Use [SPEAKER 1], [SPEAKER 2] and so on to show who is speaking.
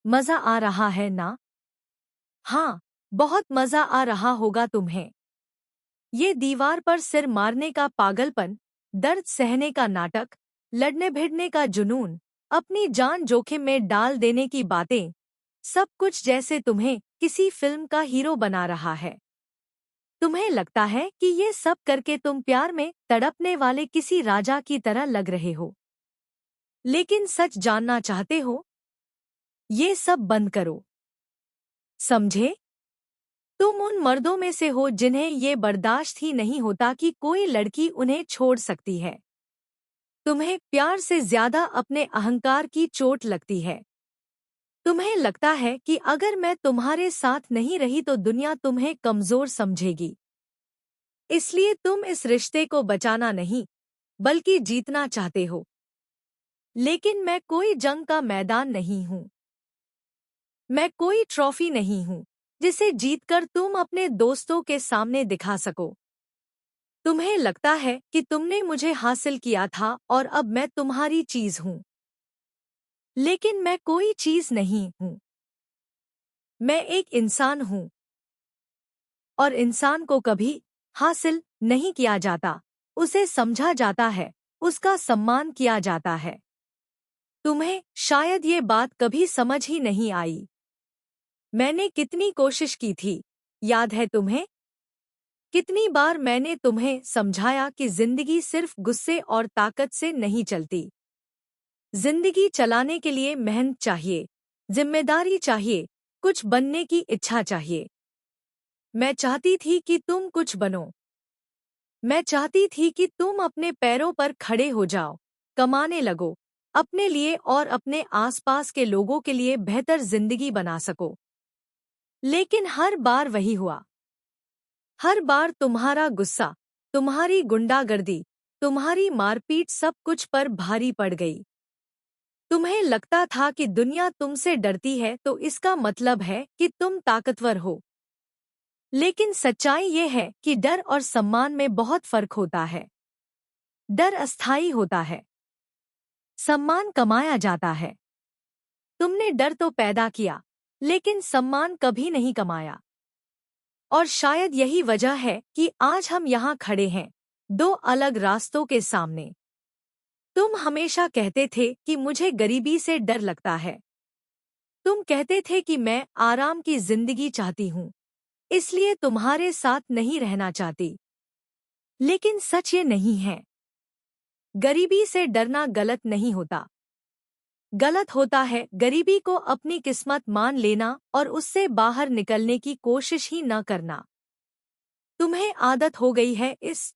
[SPEAKER 1] मजा आ रहा है ना? हाँ, बहुत मजा आ रहा होगा तुम्हें। ये दीवार पर सिर मारने का पागलपन, दर्द सहने का नाटक, लड़ने भिड़ने का जुनून, अपनी जान जोखिम में डाल देने की बातें, सब कुछ जैसे तुम्हें किसी फिल्म का हीरो बना रहा है। तुम्हें लगता है कि ये सब करके तुम प्यार में तड़पने वाले किसी राजा की तरह लग रहे हो। लेकिन सच जानना चाहते हो? ये सब बंद करो। समझे? तुम उन मर्दों में से हो जिन्हें ये बर्दाश्त ही नहीं होता कि कोई लड़की उन्हें छोड़ सकती है। तुम्हें प्यार से ज्यादा अपने अहंकार की चोट लगती है। तुम्हें लगता है कि अगर मैं तुम्हारे साथ नहीं रही तो दुनिया तुम्हें कमजोर समझेगी। इसलिए तुम इस रिश्ते को बचाना नहीं, बल्कि जीतना चाहते हो। लेकिन मैं कोई जंग का मैदान नहीं हूँ। मैं कोई ट्रॉफी नहीं हूँ जिसे जीतकर तुम अपने दोस्तों के सामने दिखा सको। तुम्हें लगता है कि तुमने मुझे हासिल किया था और अब मैं तुम्हारी चीज हूँ। लेकिन मैं कोई चीज नहीं हूँ। मैं एक इंसान हूँ। और इंसान को कभी हासिल नहीं किया जाता, उसे समझा जाता है, उसका सम्मान किया जाता है। तुम्हें शायद ये बात कभी समझ ही नहीं आई। मैंने कितनी कोशिश की थी, याद है तुम्हें? कितनी बार मैंने तुम्हें समझाया कि जिंदगी सिर्फ गुस्से और ताकत से नहीं चलती। जिंदगी चलाने के लिए मेहनत चाहिए, जिम्मेदारी चाहिए, कुछ बनने की इच्छा चाहिए। मैं चाहती थी कि तुम कुछ बनो। मैं चाहती थी कि तुम अपने पैरों पर खड़े हो जाओ, कमाने लगो, अपने लिए और अपने आसपास के लोगों के लिए बेहतर जिंदगी बना सको। लेकिन हर बार वही हुआ। हर बार तुम्हारा गुस्सा, तुम्हारी गुंडागर्दी, तुम्हारी मारपीट सब कुछ पर भारी पड़ गई। तुम्हें लगता था कि दुनिया तुमसे डरती है तो इसका मतलब है कि तुम ताकतवर हो। लेकिन सच्चाई ये है कि डर और सम्मान में बहुत फर्क होता है। डर अस्थायी होता है, सम्मान कमाया जाता है। तुमने डर तो पैदा किया, लेकिन सम्मान कभी नहीं कमाया। और शायद यही वजह है कि आज हम यहाँ खड़े हैं, दो अलग रास्तों के सामने। तुम हमेशा कहते थे कि मुझे गरीबी से डर लगता है। तुम कहते थे कि मैं आराम की जिंदगी चाहती हूँ, इसलिए तुम्हारे साथ नहीं रहना चाहती। लेकिन सच ये नहीं है। गरीबी से डरना गलत नहीं होता। गलत होता है गरीबी को अपनी किस्मत मान लेना और उससे बाहर निकलने की कोशिश ही न करना। तुम्हें आदत हो गई है इस